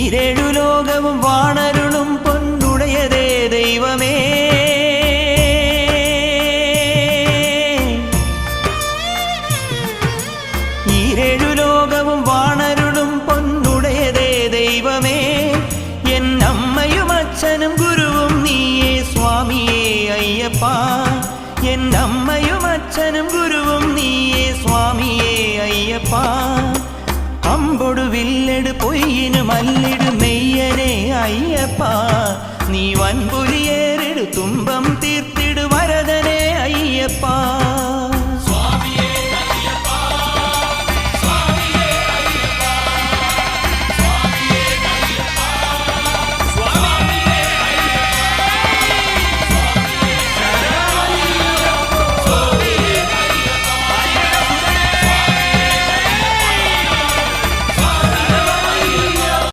ഈരേഴു ലോകവും വാണരുളും പൊന്നുടയതേ ദൈവമേ. ഈരേഴു ലോകവും വാണരുളും പൊന്നുടയതേ ദൈവമേ. എന്നമ്മയും അച്ഛനും ഗുരുവും നീയേ സ്വാമിയേ അയ്യപ്പ. എന്നമ്മയും അച്ഛനും ഗുരുവും നീയേ സ്വാമിയേ അയ്യപ്പ. അമ്പൊടു വില്ലെടു പൊയ്യിനുമല്ല